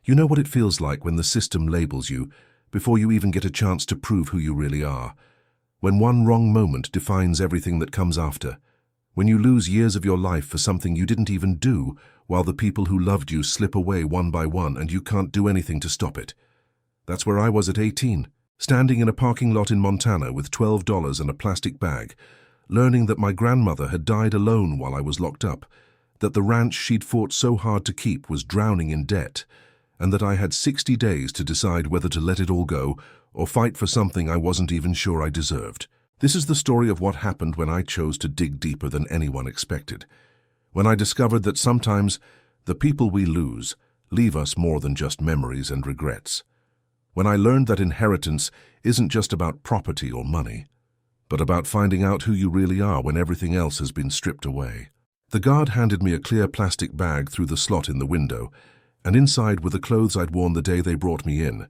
You know what it feels like when the system labels you before you even get a chance to prove who you really are. When one wrong moment defines everything that comes after. When you lose years of your life for something you didn't even do, while the people who loved you slip away one by one and you can't do anything to stop it. That's where I was at 18, standing in a parking lot in Montana with $12 and a plastic bag, learning that my grandmother had died alone while I was locked up, that the ranch she'd fought so hard to keep was drowning in debt, and that I had 60 days to decide whether to let it all go or fight for something I wasn't even sure I deserved. This is the story of what happened when I chose to dig deeper than anyone expected. When I discovered that sometimes the people we lose leave us more than just memories and regrets. When I learned that inheritance isn't just about property or money, but about finding out who you really are when everything else has been stripped away. The guard handed me a clear plastic bag through the slot in the window, and inside were the clothes I'd worn the day they brought me in.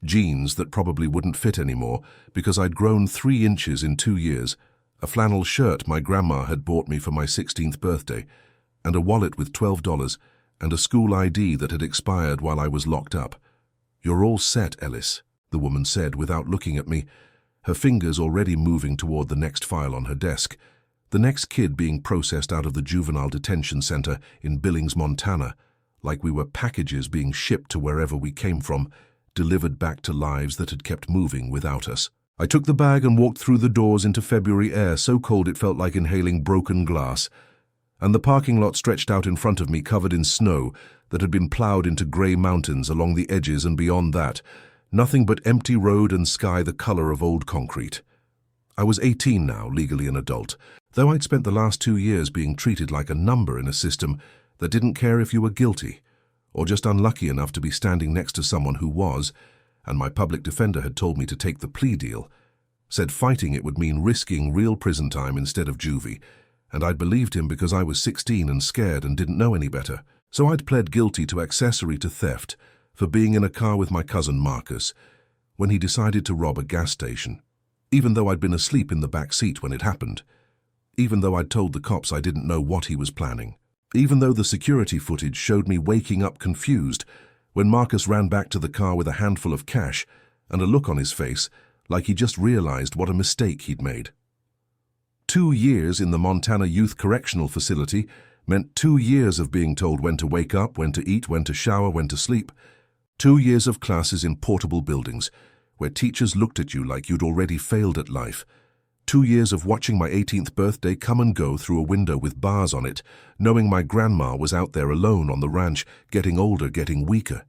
Jeans that probably wouldn't fit anymore because I'd grown 3 inches in 2 years, a flannel shirt my grandma had bought me for my 16th birthday, and a wallet with $12 and a school ID that had expired while I was locked up. "You're all set, Ellis," the woman said without looking at me, her fingers already moving toward the next file on her desk, the next kid being processed out of the juvenile detention center in Billings, Montana, like we were packages being shipped to wherever we came from, delivered back to lives that had kept moving without us. I took the bag and walked through the doors into February air so cold it felt like inhaling broken glass, and the parking lot stretched out in front of me covered in snow that had been plowed into gray mountains along the edges, and beyond that, nothing but empty road and sky the color of old concrete. I was 18 now, legally an adult, though I'd spent the last 2 years being treated like a number in a system that didn't care if you were guilty, or just unlucky enough to be standing next to someone who was, and my public defender had told me to take the plea deal, said fighting it would mean risking real prison time instead of juvie, and I'd believed him because I was 16 and scared and didn't know any better. So I'd pled guilty to accessory to theft for being in a car with my cousin Marcus when he decided to rob a gas station, even though I'd been asleep in the back seat when it happened, even though I'd told the cops I didn't know what he was planning, even though the security footage showed me waking up confused when Marcus ran back to the car with a handful of cash and a look on his face like he just realized what a mistake he'd made. 2 years in the Montana Youth Correctional Facility meant 2 years of being told when to wake up, when to eat, when to shower, when to sleep. 2 years of classes in portable buildings, where teachers looked at you like you'd already failed at life. 2 years of watching my 18th birthday come and go through a window with bars on it, knowing my grandma was out there alone on the ranch, getting older, getting weaker,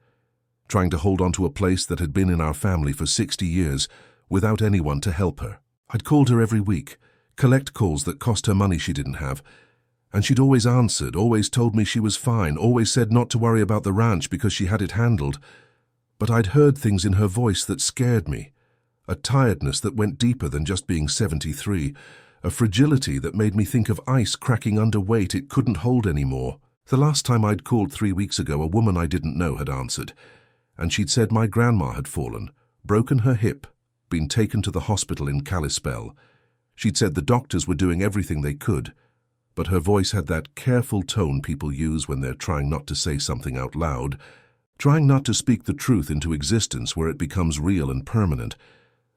trying to hold on to a place that had been in our family for 60 years without anyone to help her. I'd called her every week, collect calls that cost her money she didn't have, and she'd always answered, always told me she was fine, always said not to worry about the ranch because she had it handled. But I'd heard things in her voice that scared me, a tiredness that went deeper than just being 73, a fragility that made me think of ice cracking under weight it couldn't hold anymore. The last time I'd called 3 weeks ago, a woman I didn't know had answered, and she'd said my grandma had fallen, broken her hip, been taken to the hospital in Kalispell. She'd said the doctors were doing everything they could, but her voice had that careful tone people use when they're trying not to say something out loud, trying not to speak the truth into existence where it becomes real and permanent.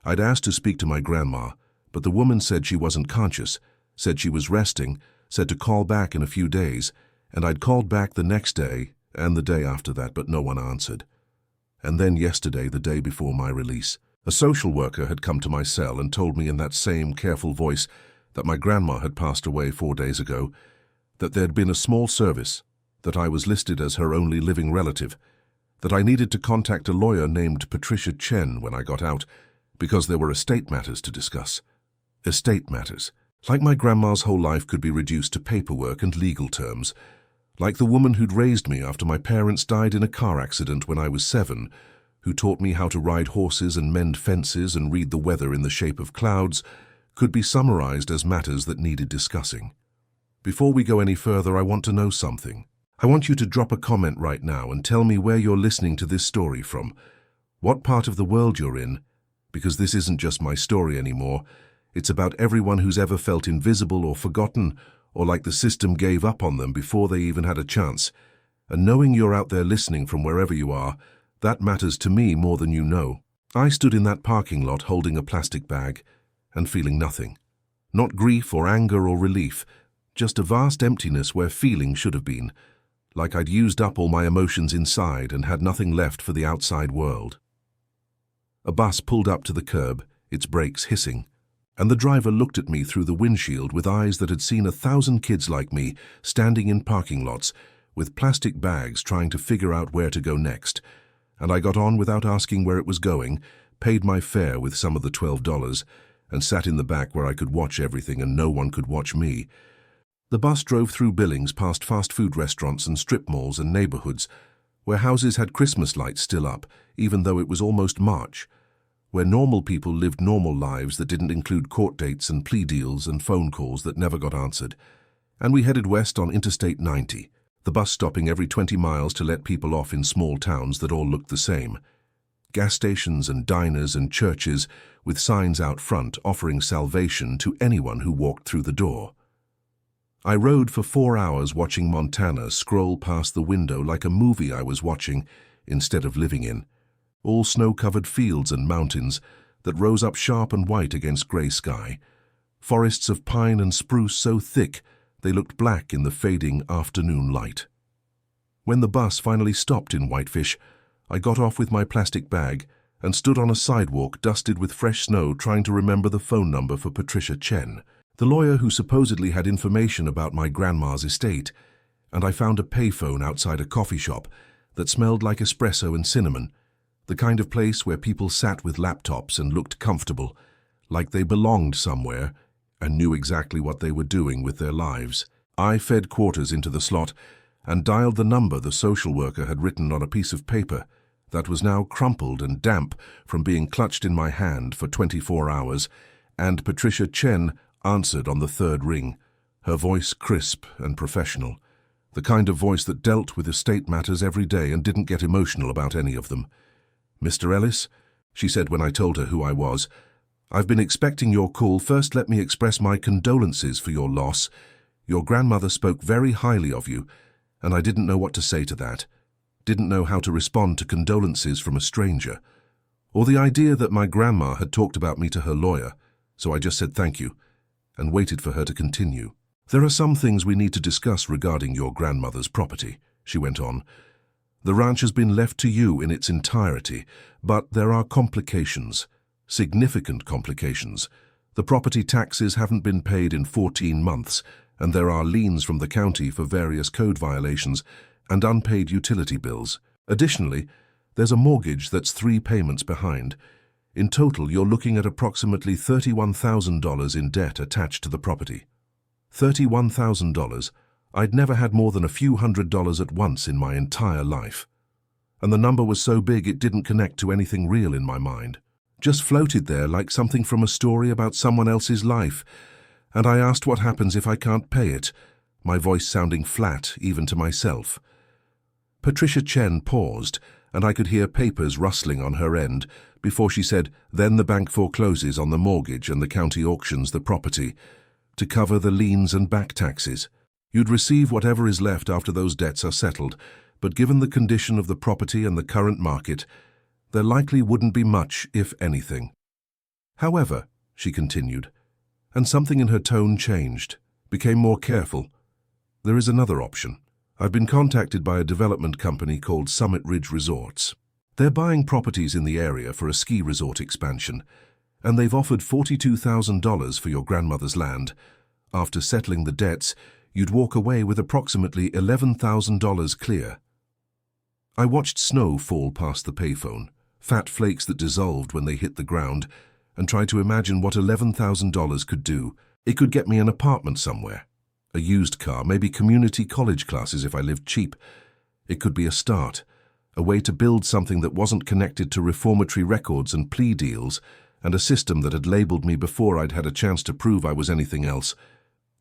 I'd asked to speak to my grandma, but the woman said she wasn't conscious, said she was resting, said to call back in a few days, and I'd called back the next day and the day after that, but no one answered. And then yesterday, the day before my release, a social worker had come to my cell and told me in that same careful voice that my grandma had passed away 4 days ago, that there'd been a small service, that I was listed as her only living relative, that I needed to contact a lawyer named Patricia Chen when I got out, because there were estate matters to discuss. Estate matters. Like my grandma's whole life could be reduced to paperwork and legal terms. Like the woman who'd raised me after my parents died in a car accident when I was 7, who taught me how to ride horses and mend fences and read the weather in the shape of clouds, could be summarized as matters that needed discussing. Before we go any further, I want to know something. I want you to drop a comment right now and tell me where you're listening to this story from, what part of the world you're in, because this isn't just my story anymore. It's about everyone who's ever felt invisible or forgotten, or like the system gave up on them before they even had a chance. And knowing you're out there listening from wherever you are, that matters to me more than you know. I stood in that parking lot holding a plastic bag and feeling nothing. Not grief or anger or relief, just a vast emptiness where feeling should have been, like I'd used up all my emotions inside and had nothing left for the outside world. A bus pulled up to the curb, its brakes hissing, and the driver looked at me through the windshield with eyes that had seen 1,000 kids like me standing in parking lots with plastic bags trying to figure out where to go next, and I got on without asking where it was going, paid my fare with some of the $12, and sat in the back where I could watch everything and no one could watch me. The bus drove through Billings past fast food restaurants and strip malls and neighborhoods, where houses had Christmas lights still up, even though it was almost March, where normal people lived normal lives that didn't include court dates and plea deals and phone calls that never got answered. And we headed west on Interstate 90, the bus stopping every 20 miles to let people off in small towns that all looked the same. Gas stations and diners and churches with signs out front offering salvation to anyone who walked through the door. I rode for 4 hours watching Montana scroll past the window like a movie I was watching instead of living in. All snow-covered fields and mountains that rose up sharp and white against grey sky. Forests of pine and spruce so thick they looked black in the fading afternoon light. When the bus finally stopped in Whitefish, I got off with my plastic bag and stood on a sidewalk dusted with fresh snow trying to remember the phone number for Patricia Chen, the lawyer who supposedly had information about my grandma's estate, and I found a payphone outside a coffee shop that smelled like espresso and cinnamon, the kind of place where people sat with laptops and looked comfortable, like they belonged somewhere and knew exactly what they were doing with their lives. I fed quarters into the slot and dialed the number the social worker had written on a piece of paper that was now crumpled and damp from being clutched in my hand for 24 hours, and Patricia Chen answered on the third ring, her voice crisp and professional, the kind of voice that dealt with estate matters every day and didn't get emotional about any of them. "Mr. Ellis," she said when I told her who I was, "I've been expecting your call. First, let me express my condolences for your loss. Your grandmother spoke very highly of you, and I didn't know what to say to that. Didn't know how to respond to condolences from a stranger, or the idea that my grandma had talked about me to her lawyer, so I just said thank you and waited for her to continue. There are some things we need to discuss regarding your grandmother's property," she went on. "The ranch has been left to you in its entirety, but there are complications, significant complications. The property taxes haven't been paid in 14 months, and there are liens from the county for various code violations and unpaid utility bills. Additionally, there's a mortgage that's 3 payments behind. In total, you're looking at approximately $31,000 in debt attached to the property." $31,000? I'd never had more than a few $100s at once in my entire life. And the number was so big it didn't connect to anything real in my mind. Just floated there like something from a story about someone else's life. And I asked what happens if I can't pay it, my voice sounding flat even to myself. Patricia Chen paused, and I could hear papers rustling on her end before she said, "Then the bank forecloses on the mortgage and the county auctions the property to cover the liens and back taxes. You'd receive whatever is left after those debts are settled, but given the condition of the property and the current market, there likely wouldn't be much, if anything. However," she continued, and something in her tone changed, became more careful, "there is another option. I've been contacted by a development company called Summit Ridge Resorts. They're buying properties in the area for a ski resort expansion, and they've offered $42,000 for your grandmother's land. After settling the debts, you'd walk away with approximately $11,000 clear." I watched snow fall past the payphone, fat flakes that dissolved when they hit the ground, and tried to imagine what $11,000 could do. It could get me an apartment somewhere, a used car, maybe community college classes if I lived cheap. It could be a start, a way to build something that wasn't connected to reformatory records and plea deals, and a system that had labeled me before I'd had a chance to prove I was anything else.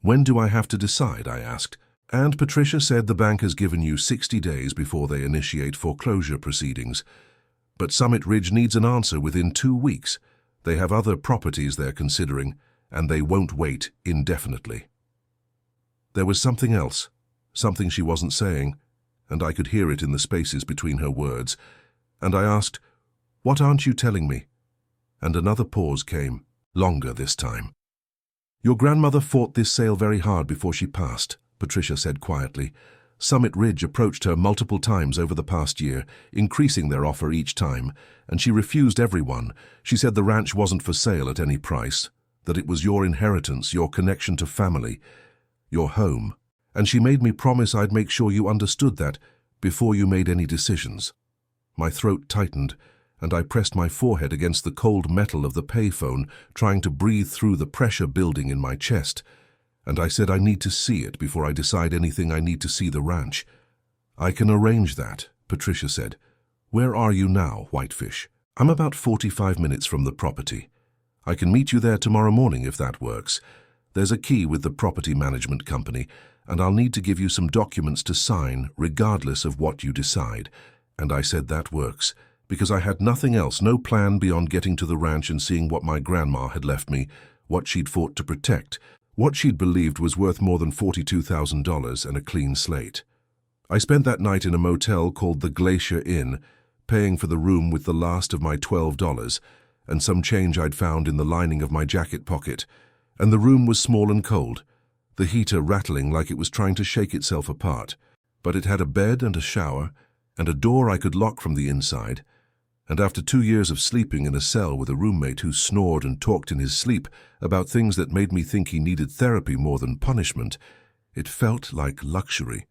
"When do I have to decide?" I asked. And Patricia said the bank has given you 60 days before they initiate foreclosure proceedings. But Summit Ridge needs an answer within 2 weeks. They have other properties they're considering, and they won't wait indefinitely. There was something else, something she wasn't saying, and I could hear it in the spaces between her words, and I asked, "What aren't you telling me?" And another pause came, longer this time. "Your grandmother fought this sale very hard before she passed," Patricia said quietly. "Summit Ridge approached her multiple times over the past year, increasing their offer each time, and she refused everyone. She said the ranch wasn't for sale at any price, that it was your inheritance, your connection to family, your home. And she made me promise I'd make sure you understood that before you made any decisions." My throat tightened, and I pressed my forehead against the cold metal of the payphone, trying to breathe through the pressure building in my chest. And I said I need to see it before I decide anything. I need to see the ranch. "I can arrange that," Patricia said. "Where are you now, Whitefish?" "I'm about 45 minutes from the property. I can meet you there tomorrow morning if that works. There's a key with the property management company, and I'll need to give you some documents to sign regardless of what you decide." And I said that works, because I had nothing else, no plan beyond getting to the ranch and seeing what my grandma had left me, what she'd fought to protect, what she'd believed was worth more than $42,000 and a clean slate. I spent that night in a motel called the Glacier Inn, paying for the room with the last of my $12 and some change I'd found in the lining of my jacket pocket, and the room was small and cold, the heater rattling like it was trying to shake itself apart. But it had a bed and a shower, and a door I could lock from the inside, and after 2 years of sleeping in a cell with a roommate who snored and talked in his sleep about things that made me think he needed therapy more than punishment, it felt like luxury.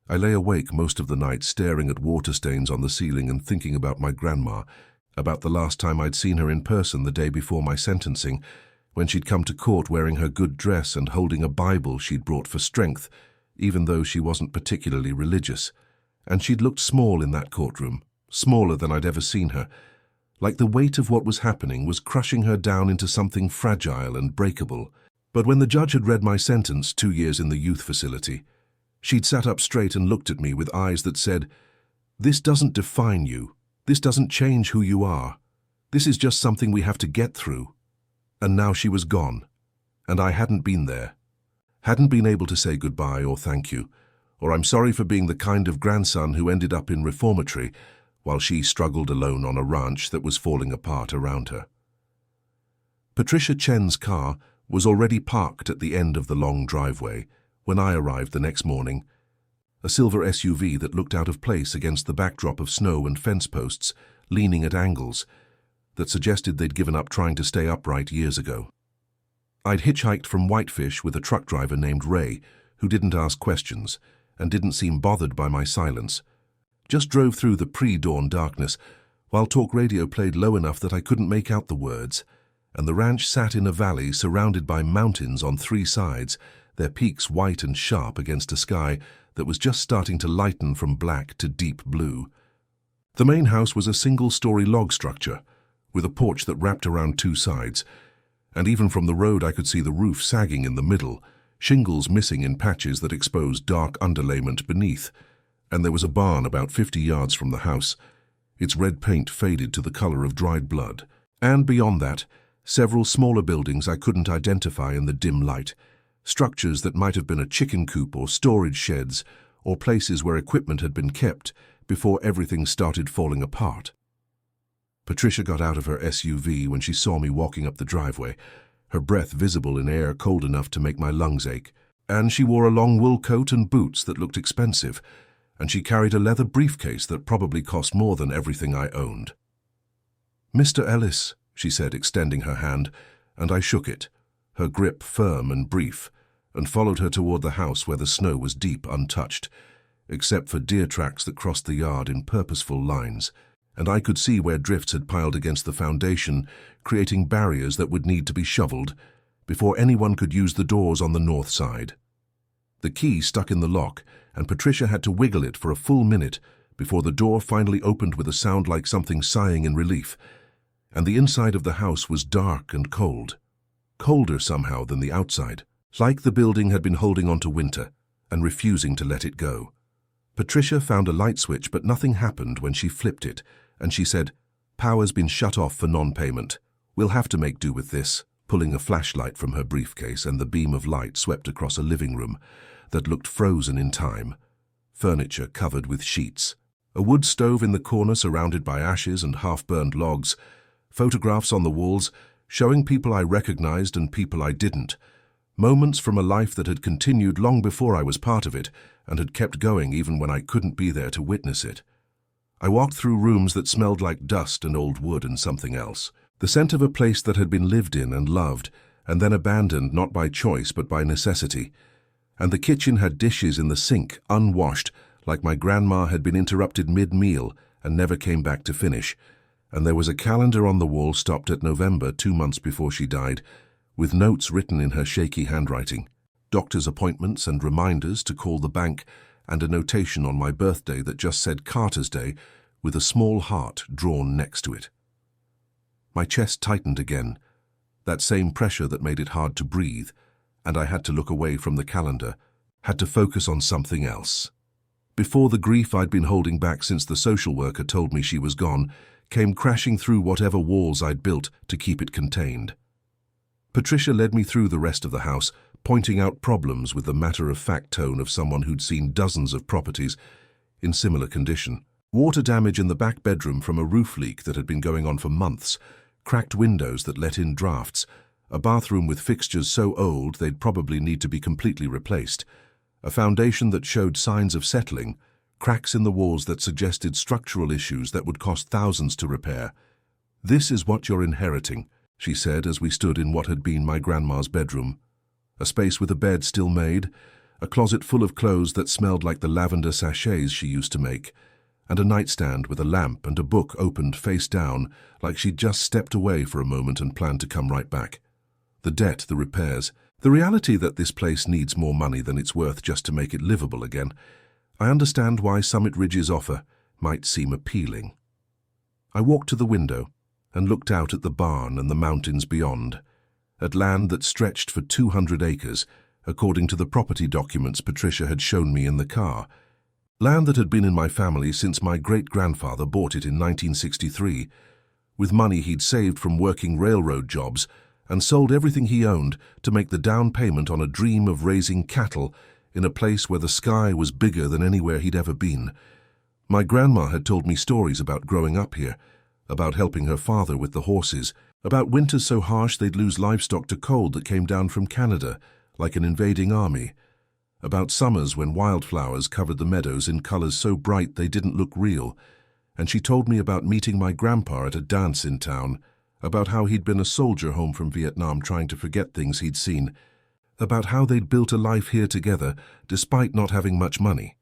I lay awake most of the night staring at water stains on the ceiling and thinking about my grandma, about the last time I'd seen her in person the day before my sentencing, when she'd come to court wearing her good dress and holding a Bible she'd brought for strength, even though she wasn't particularly religious. And she'd looked small in that courtroom, smaller than I'd ever seen her, like the weight of what was happening was crushing her down into something fragile and breakable. But when the judge had read my sentence, 2 years in the youth facility, she'd sat up straight and looked at me with eyes that said, "This doesn't define you. This doesn't change who you are. This is just something we have to get through." And now she was gone, and I hadn't been there. Hadn't been able to say goodbye or thank you, or I'm sorry for being the kind of grandson who ended up in reformatory while she struggled alone on a ranch that was falling apart around her. Patricia Chen's car was already parked at the end of the long driveway when I arrived the next morning, a silver SUV that looked out of place against the backdrop of snow and fence posts leaning at angles that suggested they'd given up trying to stay upright years ago. I'd hitchhiked from Whitefish with a truck driver named Ray, who didn't ask questions and didn't seem bothered by my silence. Just drove through the pre-dawn darkness, while talk radio played low enough that I couldn't make out the words, and the ranch sat in a valley surrounded by mountains on 3 sides, their peaks white and sharp against a sky that was just starting to lighten from black to deep blue. The main house was a single-story log structure, with a porch that wrapped around 2 sides, and even from the road I could see the roof sagging in the middle, shingles missing in patches that exposed dark underlayment beneath, and there was a barn about 50 yards from the house, its red paint faded to the color of dried blood, and beyond that, several smaller buildings I couldn't identify in the dim light, structures that might have been a chicken coop or storage sheds, or places where equipment had been kept before everything started falling apart. Patricia got out of her SUV when she saw me walking up the driveway, her breath visible in air cold enough to make my lungs ache, and she wore a long wool coat and boots that looked expensive, and she carried a leather briefcase that probably cost more than everything I owned. "Mr. Ellis," she said, extending her hand, and I shook it, her grip firm and brief, and followed her toward the house where the snow was deep, untouched, except for deer tracks that crossed the yard in purposeful lines, and I could see where drifts had piled against the foundation, creating barriers that would need to be shoveled before anyone could use the doors on the north side. The key stuck in the lock, and Patricia had to wiggle it for a full minute before the door finally opened with a sound like something sighing in relief, and the inside of the house was dark and cold, colder somehow than the outside, like the building had been holding on to winter and refusing to let it go. Patricia found a light switch, but nothing happened when she flipped it, and she said, "Power's been shut off for non-payment. We'll have to make do with this," pulling a flashlight from her briefcase, and the beam of light swept across a living room that looked frozen in time, furniture covered with sheets, a wood stove in the corner surrounded by ashes and half-burned logs, photographs on the walls showing people I recognized and people I didn't, moments from a life that had continued long before I was part of it and had kept going even when I couldn't be there to witness it. I walked through rooms that smelled like dust and old wood and something else, the scent of a place that had been lived in and loved, and then abandoned not by choice but by necessity. And the kitchen had dishes in the sink, unwashed, like my grandma had been interrupted mid-meal and never came back to finish. And there was a calendar on the wall stopped at November, 2 months before she died, with notes written in her shaky handwriting, doctor's appointments and reminders to call the bank, and a notation on my birthday that just said Carter's Day with a small heart drawn next to it. My chest tightened again, that same pressure that made it hard to breathe, and I had to look away from the calendar, had to focus on something else. Before the grief I'd been holding back since the social worker told me she was gone came crashing through whatever walls I'd built to keep it contained. Patricia led me through the rest of the house, pointing out problems with the matter-of-fact tone of someone who'd seen dozens of properties in similar condition. Water damage in the back bedroom from a roof leak that had been going on for months, cracked windows that let in drafts, a bathroom with fixtures so old they'd probably need to be completely replaced, a foundation that showed signs of settling, cracks in the walls that suggested structural issues that would cost thousands to repair. "This is what you're inheriting," she said as we stood in what had been my grandma's bedroom. A space with a bed still made, a closet full of clothes that smelled like the lavender sachets she used to make, and a nightstand with a lamp and a book opened face down, like she'd just stepped away for a moment and planned to come right back. The debt, the repairs, the reality that this place needs more money than it's worth just to make it livable again. I understand why Summit Ridge's offer might seem appealing. I walked to the window and looked out at the barn and the mountains beyond, at land that stretched for 200 acres, according to the property documents Patricia had shown me in the car. Land that had been in my family since my great-grandfather bought it in 1963, with money he'd saved from working railroad jobs, and sold everything he owned to make the down payment on a dream of raising cattle in a place where the sky was bigger than anywhere he'd ever been. My grandma had told me stories about growing up here, about helping her father with the horses, about winters so harsh they'd lose livestock to cold that came down from Canada, like an invading army, about summers when wildflowers covered the meadows in colors so bright they didn't look real, and she told me about meeting my grandpa at a dance in town, about how he'd been a soldier home from Vietnam trying to forget things he'd seen, about how they'd built a life here together despite not having much money,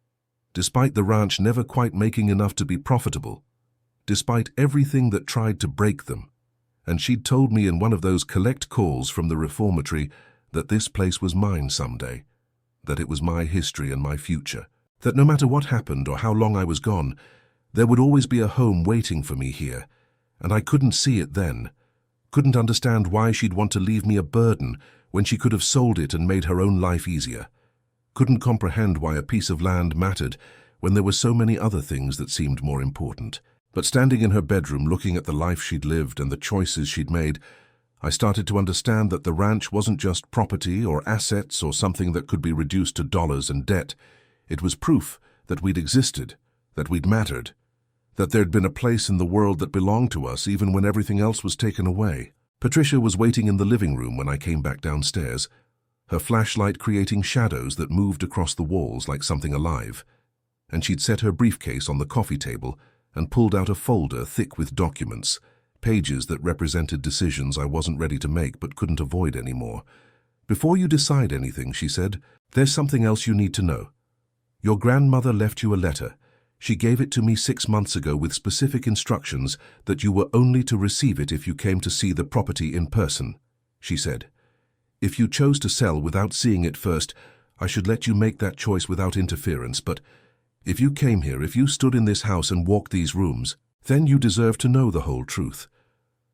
despite the ranch never quite making enough to be profitable, despite everything that tried to break them. And she'd told me in one of those collect calls from the reformatory that this place was mine someday, that it was my history and my future, that no matter what happened or how long I was gone, there would always be a home waiting for me here, and I couldn't see it then, couldn't understand why she'd want to leave me a burden when she could have sold it and made her own life easier, couldn't comprehend why a piece of land mattered when there were so many other things that seemed more important. But standing in her bedroom looking at the life she'd lived and the choices she'd made, I started to understand that the ranch wasn't just property or assets or something that could be reduced to dollars and debt. It was proof that we'd existed, that we'd mattered, that there'd been a place in the world that belonged to us even when everything else was taken away. Patricia was waiting in the living room when I came back downstairs, her flashlight creating shadows that moved across the walls like something alive, and she'd set her briefcase on the coffee table and pulled out a folder thick with documents, pages that represented decisions I wasn't ready to make but couldn't avoid anymore. "Before you decide anything," she said, "there's something else you need to know. Your grandmother left you a letter. She gave it to me 6 months ago with specific instructions that you were only to receive it if you came to see the property in person," she said. "If you chose to sell without seeing it first, I should let you make that choice without interference, but if you came here, if you stood in this house and walked these rooms, then you deserve to know the whole truth."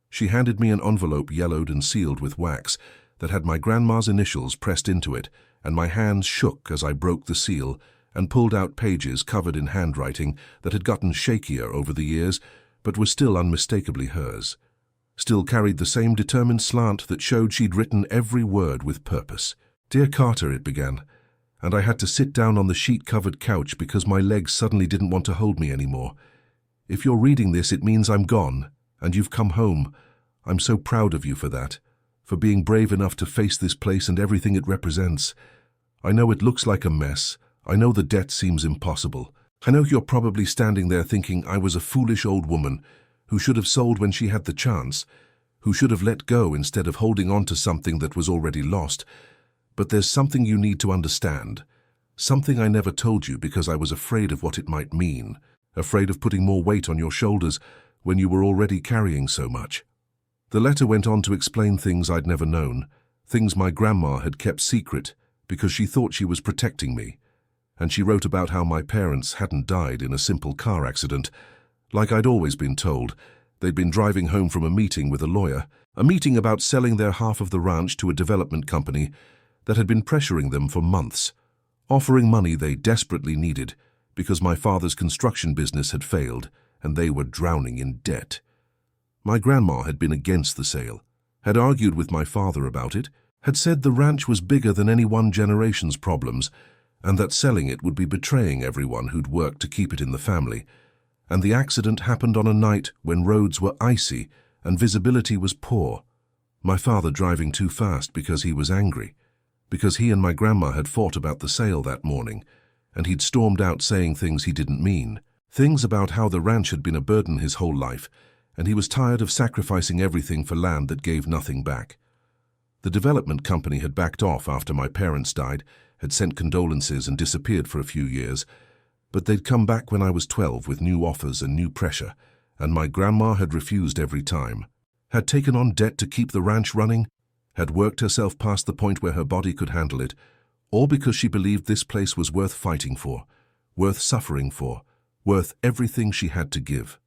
She handed me an envelope yellowed and sealed with wax that had my grandma's initials pressed into it, and my hands shook as I broke the seal and pulled out pages covered in handwriting that had gotten shakier over the years but was still unmistakably hers, still carried the same determined slant that showed she'd written every word with purpose. "Dear Carter," it began, and I had to sit down on the sheet-covered couch because my legs suddenly didn't want to hold me anymore. If you're reading this, it means I'm gone, and you've come home. I'm so proud of you for that, for being brave enough to face this place and everything it represents. I know it looks like a mess. I know the debt seems impossible. I know you're probably standing there thinking I was a foolish old woman who should have sold when she had the chance, who should have let go instead of holding on to something that was already lost. But there's something you need to understand, something I never told you because I was afraid of what it might mean, afraid of putting more weight on your shoulders when you were already carrying so much. The letter went on to explain things I'd never known, things my grandma had kept secret because she thought she was protecting me, and she wrote about how my parents hadn't died in a simple car accident, like I'd always been told. They'd been driving home from a meeting with a lawyer, a meeting about selling their half of the ranch to a development company that had been pressuring them for months, offering money they desperately needed because my father's construction business had failed and they were drowning in debt. My grandma had been against the sale, had argued with my father about it, had said the ranch was bigger than any one generation's problems and that selling it would be betraying everyone who'd worked to keep it in the family. And the accident happened on a night when roads were icy and visibility was poor. My father driving too fast because he was angry, because he and my grandma had fought about the sale that morning, and he'd stormed out saying things he didn't mean, things about how the ranch had been a burden his whole life, and he was tired of sacrificing everything for land that gave nothing back. The development company had backed off after my parents died, had sent condolences and disappeared for a few years, but they'd come back when I was 12 with new offers and new pressure, and my grandma had refused every time, had taken on debt to keep the ranch running, had worked herself past the point where her body could handle it, all because she believed this place was worth fighting for, worth suffering for, worth everything she had to give.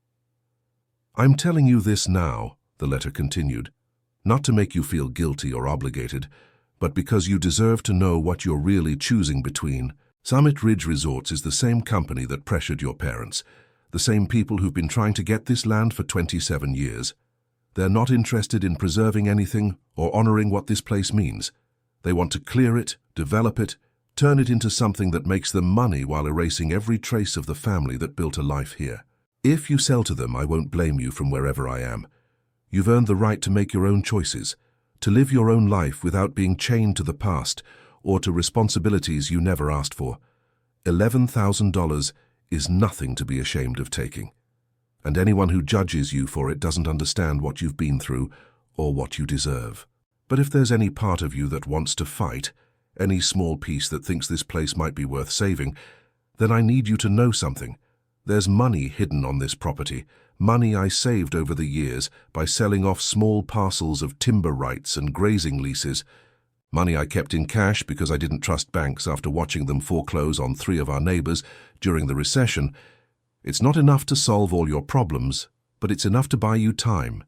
I'm telling you this now, the letter continued, not to make you feel guilty or obligated, but because you deserve to know what you're really choosing between. Summit Ridge Resorts is the same company that pressured your parents, the same people who've been trying to get this land for 27 years. They're not interested in preserving anything or honoring what this place means. They want to clear it, develop it, turn it into something that makes them money while erasing every trace of the family that built a life here. If you sell to them, I won't blame you from wherever I am. You've earned the right to make your own choices, to live your own life without being chained to the past or to responsibilities you never asked for. $11,000 is nothing to be ashamed of taking. And anyone who judges you for it doesn't understand what you've been through or what you deserve. But if there's any part of you that wants to fight, any small piece that thinks this place might be worth saving, then I need you to know something. There's money hidden on this property, money I saved over the years by selling off small parcels of timber rights and grazing leases, money I kept in cash because I didn't trust banks after watching them foreclose on 3 of our neighbors during the recession. It's not enough to solve all your problems, but it's enough to buy you time,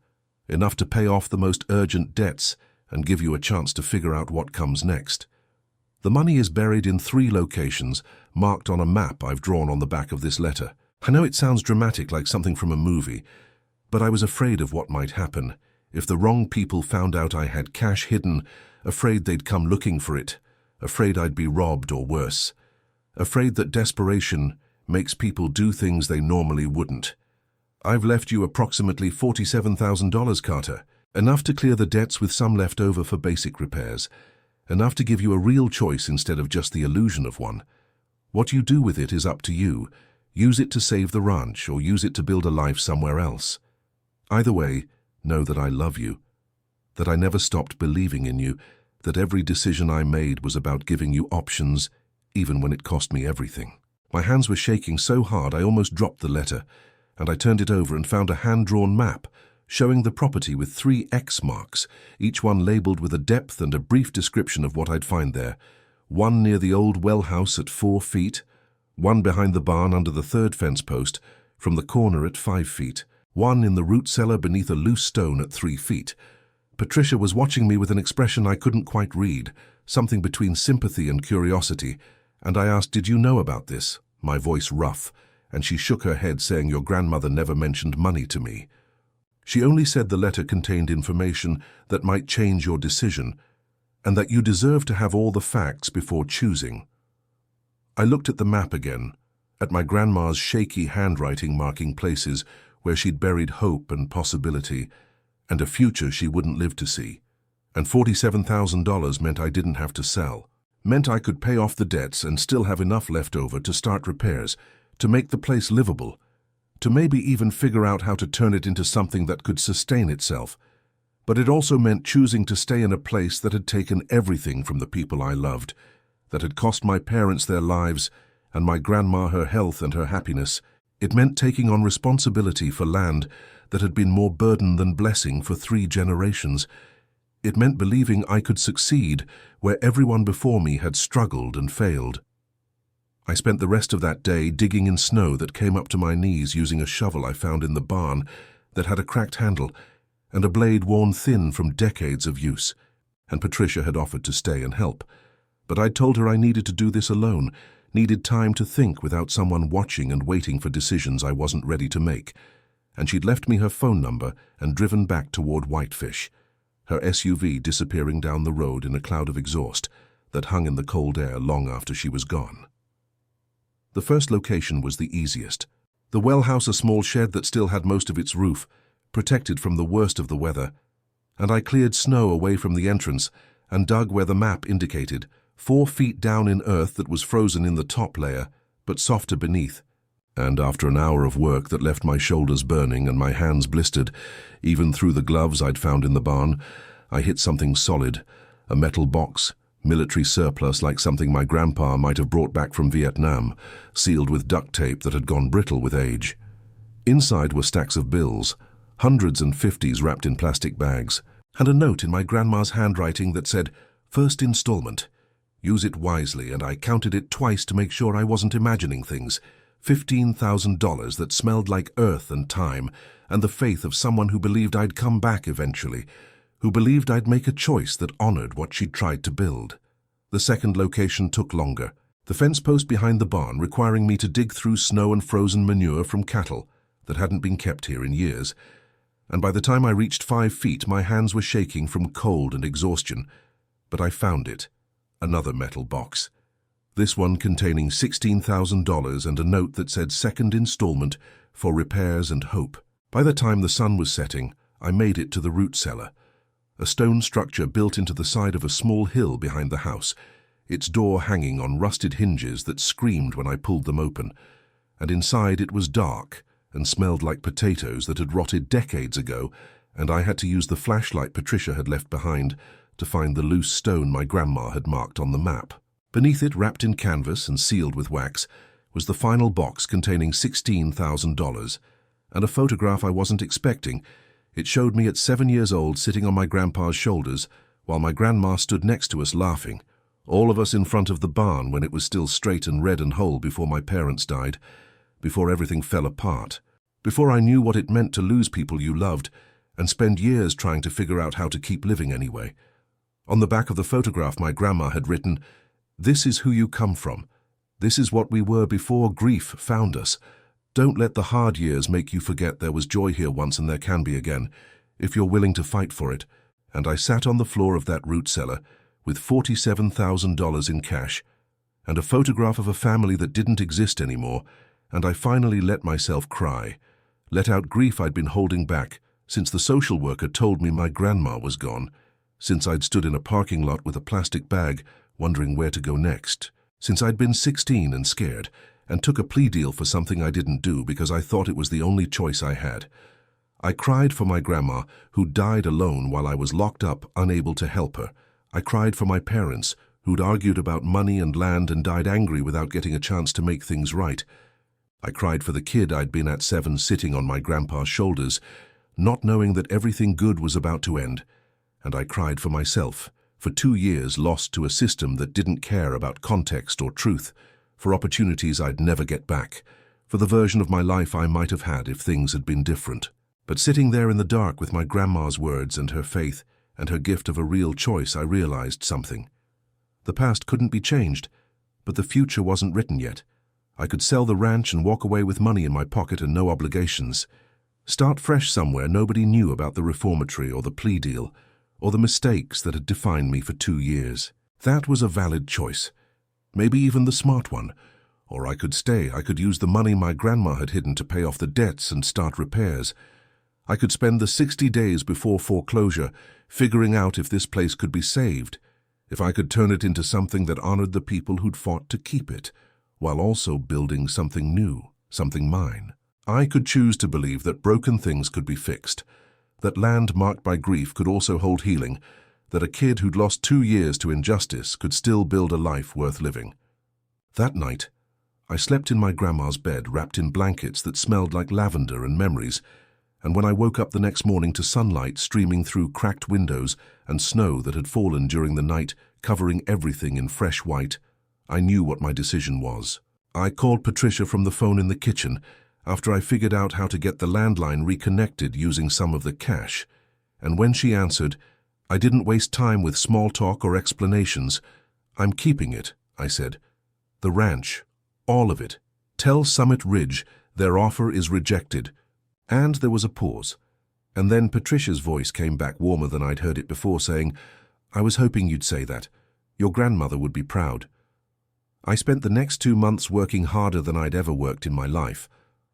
enough to pay off the most urgent debts and give you a chance to figure out what comes next. The money is buried in 3 locations, marked on a map I've drawn on the back of this letter. I know it sounds dramatic, like something from a movie, but I was afraid of what might happen if the wrong people found out I had cash hidden, afraid they'd come looking for it, afraid I'd be robbed or worse, afraid that desperation makes people do things they normally wouldn't. I've left you approximately $47,000, Carter, enough to clear the debts with some left over for basic repairs, enough to give you a real choice instead of just the illusion of one. What you do with it is up to you. Use it to save the ranch or use it to build a life somewhere else. Either way, know that I love you, that I never stopped believing in you, that every decision I made was about giving you options, even when it cost me everything. My hands were shaking so hard I almost dropped the letter, and I turned it over and found a hand-drawn map showing the property with 3 X marks, each one labeled with a depth and a brief description of what I'd find there. One near the old well house at 4 feet, one behind the barn under the 3rd fence post, from the corner at 5 feet, one in the root cellar beneath a loose stone at 3 feet. Patricia was watching me with an expression I couldn't quite read, something between sympathy and curiosity, and I asked, "Did you know about this?" My voice rough, and she shook her head saying, "Your grandmother never mentioned money to me. She only said the letter contained information that might change your decision, and that you deserve to have all the facts before choosing." I looked at the map again, at my grandma's shaky handwriting marking places where she'd buried hope and possibility, and a future she wouldn't live to see. And $47,000 meant I didn't have to sell. Meant I could pay off the debts and still have enough left over to start repairs, to make the place livable, to maybe even figure out how to turn it into something that could sustain itself. But it also meant choosing to stay in a place that had taken everything from the people I loved, that had cost my parents their lives and my grandma her health and her happiness. It meant taking on responsibility for land that had been more burden than blessing for 3 generations. It meant believing I could succeed where everyone before me had struggled and failed. I spent the rest of that day digging in snow that came up to my knees using a shovel I found in the barn that had a cracked handle and a blade worn thin from decades of use. And Patricia had offered to stay and help. But I'd told her I needed to do this alone, needed time to think without someone watching and waiting for decisions I wasn't ready to make. And she'd left me her phone number and driven back toward Whitefish, her SUV disappearing down the road in a cloud of exhaust that hung in the cold air long after she was gone. The first location was the easiest. The well house, a small shed that still had most of its roof, protected from the worst of the weather. And I cleared snow away from the entrance and dug where the map indicated, 4 feet down in earth that was frozen in the top layer, but softer beneath. And after an hour of work that left my shoulders burning and my hands blistered, even through the gloves I'd found in the barn, I hit something solid, a metal box, military surplus like something my grandpa might have brought back from Vietnam, sealed with duct tape that had gone brittle with age. Inside were stacks of bills, hundreds and 50s wrapped in plastic bags, and a note in my grandma's handwriting that said, "First installment. Use it wisely," and I counted it twice to make sure I wasn't imagining things. $15,000 that smelled like earth and time, and the faith of someone who believed I'd come back eventually, who believed I'd make a choice that honored what she'd tried to build. The second location took longer, the fence post behind the barn requiring me to dig through snow and frozen manure from cattle that hadn't been kept here in years. And by the time I reached 5 feet, my hands were shaking from cold and exhaustion. But I found it, another metal box. This one containing $16,000 and a note that said second installment for repairs and hope. By the time the sun was setting, I made it to the root cellar, a stone structure built into the side of a small hill behind the house, its door hanging on rusted hinges that screamed when I pulled them open. And inside it was dark and smelled like potatoes that had rotted decades ago, and I had to use the flashlight Patricia had left behind to find the loose stone my grandma had marked on the map. Beneath it, wrapped in canvas and sealed with wax, was the final box containing $16,000, and a photograph I wasn't expecting. It showed me at 7 years old sitting on my grandpa's shoulders while my grandma stood next to us laughing, all of us in front of the barn when it was still straight and red and whole before my parents died, before everything fell apart, before I knew what it meant to lose people you loved and spend years trying to figure out how to keep living anyway. On the back of the photograph my grandma had written, "This is who you come from. This is what we were before grief found us. Don't let the hard years make you forget there was joy here once and there can be again, if you're willing to fight for it." And I sat on the floor of that root cellar with $47,000 in cash and a photograph of a family that didn't exist anymore, and I finally let myself cry, let out grief I'd been holding back since the social worker told me my grandma was gone, since I'd stood in a parking lot with a plastic bag wondering where to go next, since I'd been 16 and scared and took a plea deal for something I didn't do because I thought it was the only choice I had. I cried for my grandma, who died alone while I was locked up, unable to help her. I cried for my parents, who'd argued about money and land and died angry without getting a chance to make things right. I cried for the kid I'd been at 7 sitting on my grandpa's shoulders, not knowing that everything good was about to end. And I cried for myself, for 2 years lost to a system that didn't care about context or truth, for opportunities I'd never get back, for the version of my life I might have had if things had been different. But sitting there in the dark with my grandma's words and her faith and her gift of a real choice, I realized something. The past couldn't be changed, but the future wasn't written yet. I could sell the ranch and walk away with money in my pocket and no obligations. Start fresh somewhere nobody knew about the reformatory or the plea deal, or the mistakes that had defined me for 2 years. That was a valid choice. maybe even the smart one. Or I could stay. I could use the money my grandma had hidden to pay off the debts and start repairs. I could spend the 60 days before foreclosure figuring out if this place could be saved, if I could turn it into something that honored the people who'd fought to keep it, while also building something new, something mine. I could choose to believe that broken things could be fixed, that land marked by grief could also hold healing, that a kid who'd lost 2 years to injustice could still build a life worth living. That night, I slept in my grandma's bed wrapped in blankets that smelled like lavender and memories, and when I woke up the next morning to sunlight streaming through cracked windows and snow that had fallen during the night, covering everything in fresh white, I knew what my decision was. I called Patricia from the phone in the kitchen after I figured out how to get the landline reconnected using some of the cash, and when she answered, I didn't waste time with small talk or explanations. "I'm keeping it," I said. "The ranch. All of it. Tell Summit Ridge their offer is rejected." And there was a pause. And then Patricia's voice came back warmer than I'd heard it before, saying, "I was hoping you'd say that. Your grandmother would be proud." I spent the next 2 months working harder than I'd ever worked in my life.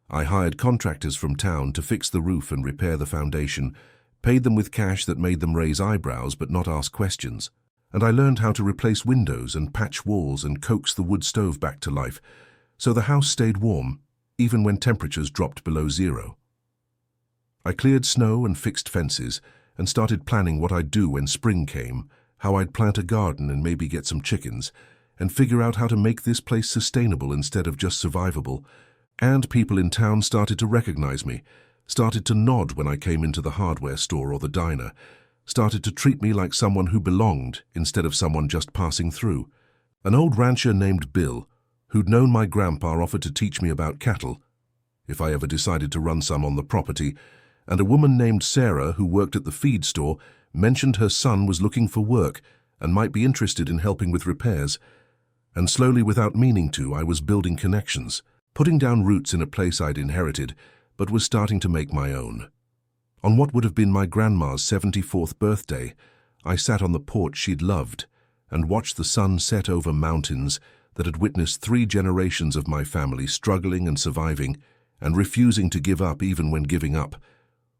I hired contractors from town to fix the roof and repair the foundation, paid them with cash that made them raise eyebrows but not ask questions. And I learned how to replace windows and patch walls and coax the wood stove back to life, so the house stayed warm, even when temperatures dropped below zero. I cleared snow and fixed fences and started planning what I'd do when spring came, how I'd plant a garden and maybe get some chickens, and figure out how to make this place sustainable instead of just survivable. And people in town started to recognize me, started to nod when I came into the hardware store or the diner, started to treat me like someone who belonged instead of someone just passing through. An old rancher named Bill, who'd known my grandpa, offered to teach me about cattle, if I ever decided to run some on the property, and a woman named Sarah, who worked at the feed store, mentioned her son was looking for work and might be interested in helping with repairs. And slowly, without meaning to, I was building connections, putting down roots in a place I'd inherited, but was starting to make my own. On what would have been my grandma's 74th birthday, I sat on the porch she'd loved and watched the sun set over mountains that had witnessed 3 generations of my family struggling and surviving and refusing to give up even when giving up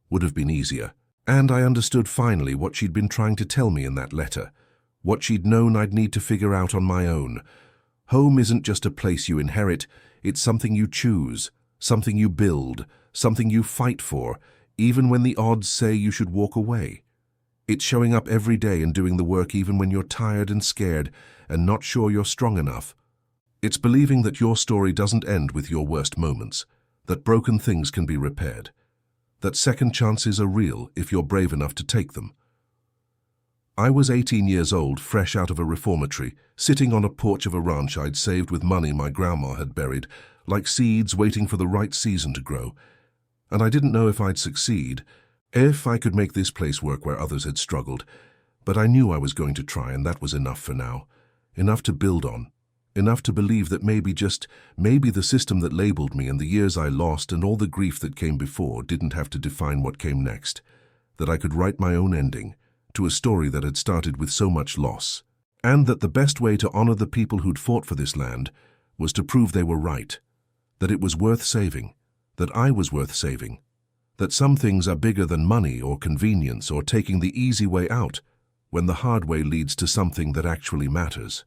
would have been easier. And I understood finally what she'd been trying to tell me in that letter, what she'd known I'd need to figure out on my own. Home isn't just a place you inherit, it's something you choose, something you build, something you fight for, even when the odds say you should walk away. It's showing up every day and doing the work even when you're tired and scared and not sure you're strong enough. It's believing that your story doesn't end with your worst moments, that broken things can be repaired, that second chances are real if you're brave enough to take them. I was 18 years old, fresh out of a reformatory, sitting on a porch of a ranch I'd saved with money my grandma had buried, like seeds waiting for the right season to grow. And I didn't know if I'd succeed, if I could make this place work where others had struggled. But I knew I was going to try, and that was enough for now. Enough to build on. Enough to believe that maybe, just maybe, the system that labeled me and the years I lost and all the grief that came before didn't have to define what came next. That I could write my own ending to a story that had started with so much loss. And that the best way to honor the people who'd fought for this land was to prove they were right. That it was worth saving. That I was worth saving. That some things are bigger than money or convenience or taking the easy way out when the hard way leads to something that actually matters.